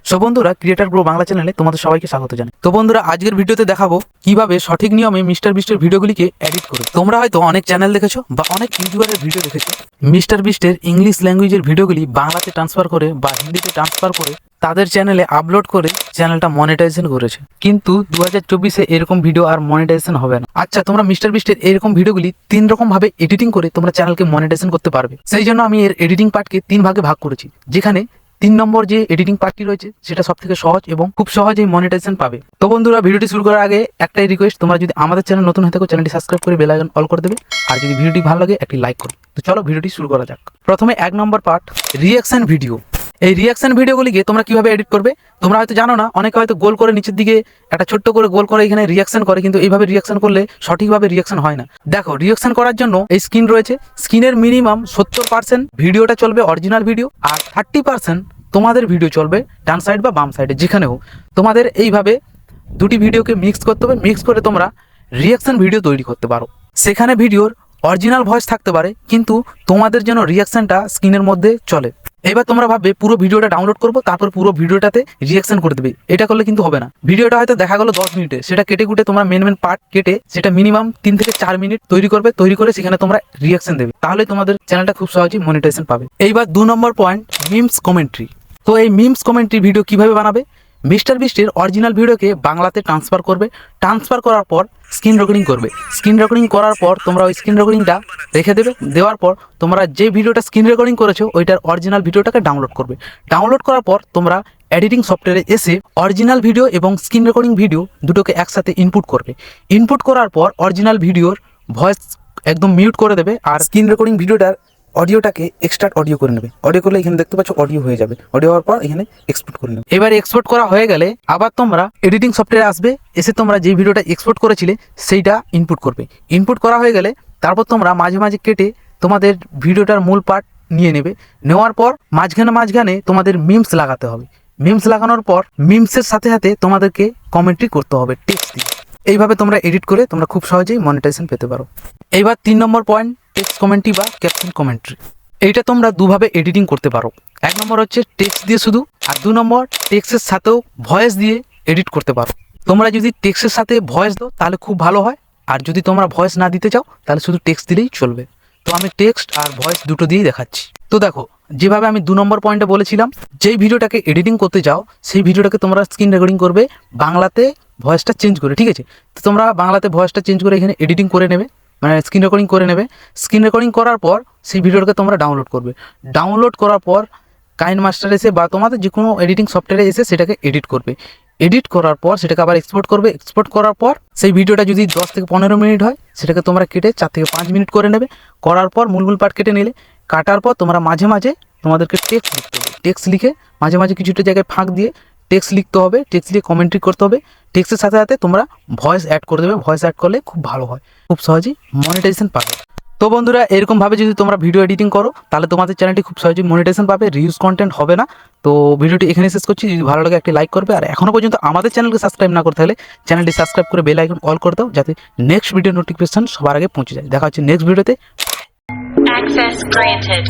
So বন্ধুরা, creator grow Bangla চ্যানেলে তোমাদের সবাইকে স্বাগত জানাই। তো বন্ধুরা, আজকের ভিডিওতে দেখাবো কিভাবে সঠিক নিয়মে মিস্টার বিস্টের ভিডিওগুলিকে এডিট করে। তোমরা হয়তো অনেক চ্যানেল দেখেছো বা অনেক ইউটিউবারের ভিডিও দেখেছো, মিস্টার বিস্টের ইংলিশ ল্যাঙ্গুয়েজের ভিডিওগুলি বাংলাতে ট্রান্সফার করে বা হিন্দিতে ট্রান্সফার করে তাদের চ্যানেলে আপলোড করে চ্যানেলটা মনিটাইজেশন করেছে। কিন্তু 2024-এ এরকম ভিডিও আর মনিটাইজেশন হবে না। আচ্ছা, তোমরা মিস্টার বিস্টের এরকম ভিডিওগুলি 3 রকম ভাবে এডিটিং করে তোমরা চ্যানেলকে মনিটাইজেশন করতে পারবে। সেই জন্য আমি এর এডিটিং পার্টকে 3 ভাগে ভাগ করেছি, যেখানে 3 নম্বর যে এডিটিং পার্টটি রয়েছে সেটা সব থেকে সহজ এবং খুব সহজেই মনিটাইজেশন পাবে। তো বন্ধুরা, ভিডিওটি শুরু করার আগে একটাই রিকোয়েস্ট, তোমরা যদি আমাদের চ্যানেল নতুন হয়ে থাকো চ্যানেলটি সাবস্ক্রাইব করে বেল আইকন অল করে দেবে, আর যদি ভিডিওটি ভালো লাগে একটি লাইক করো। তো চলো ভিডিওটি শুরু করা যাক। প্রথমে 1 নম্বর পার্ট, রিঅ্যাকশন ভিডিও। এই রিঅ্যাকশন ভিডিওগুলিকে তোমরা কিভাবে এডিট করবে তোমরা হয়তো জানো না। অনেকে হয়তো গোল করে নিচের দিকে একটা ছোট্ট করে গোল করে এখানে রিঅ্যাকশন করে, কিন্তু এইভাবে রিঅ্যাকশন করলে সঠিকভাবে রিঅ্যাকশন হয় না। দেখো, রিঅ্যাকশন করার জন্য এই স্ক্রিন রয়েছে, স্ক্রিনের মিনিমাম 70% ভিডিওটা চলবে অরিজিনাল ভিডিও, আর 30% তোমাদের ভিডিও চলবে ডান সাইড বা বাম সাইডে, যেখানেও তোমাদের এইভাবে দুটি ভিডিওকে মিক্স করতে হবে। মিক্স করে তোমরা রিঅ্যাকশন ভিডিও তৈরি করতে পারো। সেখানে ভিডিওর অরিজিনাল ভয়েস থাকতে পারে, কিন্তু তোমাদের যেন রিঅ্যাকশনটা স্ক্রিনের মধ্যে চলে। এবার তোমরা ভাববে পুরো ভিডিওটা ডাউনলোড করবো, তারপর পুরো ভিডিওটাতে রিঅ্যাকশন করে দেবে। এটা করলে কিন্তু হবে না। ভিডিওটা হয়তো দেখা গেলো 10 মিনিটে, সেটা কেটে কুটে তোমরা মেন পার্ট কেটে সেটা মিনিমাম 3 থেকে 4 মিনিট তৈরি করবে। তৈরি করে সেখানে তোমরা রিঅ্যাকশন দেবে, তাহলে তোমাদের চ্যানেলটা খুব সহজেই মনিটাইজেশন পাবে। এইবার 2 নম্বর পয়েন্ট, মিমস কমেন্ট্রি। তো এই মিমস কমেন্ট্রি ভিডিও কিভাবে বানাবে? মিস্টার বিস্টের অরিজিনাল ভিডিওকে বাংলাতে ট্রান্সফার করবে। ট্রান্সফার করার পর স্ক্রিন রেকর্ডিং করবে। স্ক্রিন রেকর্ডিং করার পর তোমরা ওই স্ক্রিন রেকর্ডিংটা রেখে দেবে। দেওয়ার পর তোমরা যে ভিডিওটা স্ক্রিন রেকর্ডিং করেছো ওইটার অরিজিনাল ভিডিওটাকে ডাউনলোড করবে। ডাউনলোড করার পর তোমরা এডিটিং সফটওয়্যারে এসে অরিজিনাল ভিডিও এবং স্ক্রিন রেকর্ডিং ভিডিও দুটোকে একসাথে ইনপুট করবে। ইনপুট করার পর অরিজিনাল ভিডিওর ভয়েস একদম মিউট করে দেবে, আর স্ক্রিন রেকর্ডিং ভিডিওটার অডিওটাকে এক্সট্রাক্ট অডিও করে নেবে। অডিও করলে এখানে দেখতে পাচ্ছ অডিও হয়ে যাবে। অডিও হওয়ার পর এখানে এক্সপোর্ট করে নেবে। এবার এক্সপোর্ট করা হয়ে গেলে আবার তোমরা এডিটিং সফটওয়্যারে আসবে। এসে তোমরা যে ভিডিওটা এক্সপোর্ট করেছিলে সেইটা ইনপুট করবে। ইনপুট করা হয়ে গেলে তারপর তোমরা মাঝে মাঝে কেটে তোমাদের ভিডিওটার মূল পার্ট নিয়ে নেবে। নেওয়ার পর মাঝখানে তোমাদের মিমস লাগাতে হবে। মিমস লাগানোর পর মিমসের সাথে সাথে তোমাদেরকে কমেন্ট্রি করতে হবে টেক্সট দিয়ে। এইভাবে তোমরা এডিট করে তোমরা খুব সহজেই মনিটাইজেশন পেতে পারো। এইবার 3 নম্বর পয়েন্ট, টেক্সট কমেন্ট্রি বা ক্যাপশন কমেন্ট্রি। এইটা তোমরা দুভাবে এডিটিং করতে পারো। 1 নম্বর হচ্ছে টেক্সট দিয়ে শুধু, আর 2 নম্বর টেক্সটের সাথেও ভয়েস দিয়ে এডিট করতে পারো। তোমরা যদি টেক্সটের সাথে ভয়েস দাও তাহলে খুব ভালো হয়, আর যদি তোমরা ভয়েস না দিতে চাও তাহলে শুধু টেক্সট দিলেই চলবে। তো আমি টেক্সট আর ভয়েস দুটো দিয়েই দেখাচ্ছি। তো দেখো, যেভাবে আমি 2 নম্বর পয়েন্টে বলেছিলাম, যেই ভিডিওটাকে এডিটিং করতে চাও সেই ভিডিওটাকে তোমরা স্ক্রিন রেকর্ডিং করবে বাংলাতে, ভয়েসটা চেঞ্জ করে, ঠিক আছে? তো তোমরা বাংলাতে ভয়েসটা চেঞ্জ করে এখানে এডিটিং করে নেবে, মানে স্ক্রিন রেকর্ডিং করে নেবে। স্ক্রিন রেকর্ডিং করার পর সেই ভিডিওটাকে তোমরা ডাউনলোড করবে। ডাউনলোড করার পর কাইনমাস্টার এসে বা তোমাদের যে কোনো এডিটিং সফটওয়্যারে এসে সেটাকে এডিট করবে। এডিট করার পর সেটাকে আবার এক্সপোর্ট করবে। এক্সপোর্ট করার পর সেই ভিডিওটা যদি 10 থেকে 15 মিনিট হয় সেটাকে তোমরা কেটে 4 থেকে 5 মিনিট করে নেবে। করার পর মূল পার্ট কেটে নিলে, কাটার পর তোমরা মাঝে মাঝে তোমাদেরকে টেক্সট লিখতে হবে। টেক্সট লিখে মাঝে মাঝে কিছুটা জায়গায় ফাঁক দিয়ে টেক্সট লিখতে হবে। টেক্সট লিখে কমেন্ট্রি করতে হবে। টেক্সটের সাথে সাথে তোমরা ভয়েস অ্যাড করে দেবে। ভয়েস অ্যাড করলে খুব ভালো হয়, খুব সহজেই মনিটাইজেশন পাবে। তো বন্ধুরা, এরকমভাবে যদি তোমরা ভিডিও এডিটিং করো তাহলে তোমাদের চ্যানেলটি খুব সহজেই মনিটাইজেশন পাবে, রিউজ কন্টেন্ট হবে না। তো ভিডিওটি এখানে শেষ করছি। যদি ভালো লাগে একটি লাইক করবে, আর এখনও পর্যন্ত আমাদের চ্যানেলকে সাবস্ক্রাইব না করতে হলে চ্যানেলটি সাবস্ক্রাইব করে বেল আইকন অল করে দাও, যাতে নেক্সট ভিডিও নোটিফিকেশন সবার আগে পৌঁছে যায়। দেখা হচ্ছে নেক্সট ভিডিওতে। Access granted.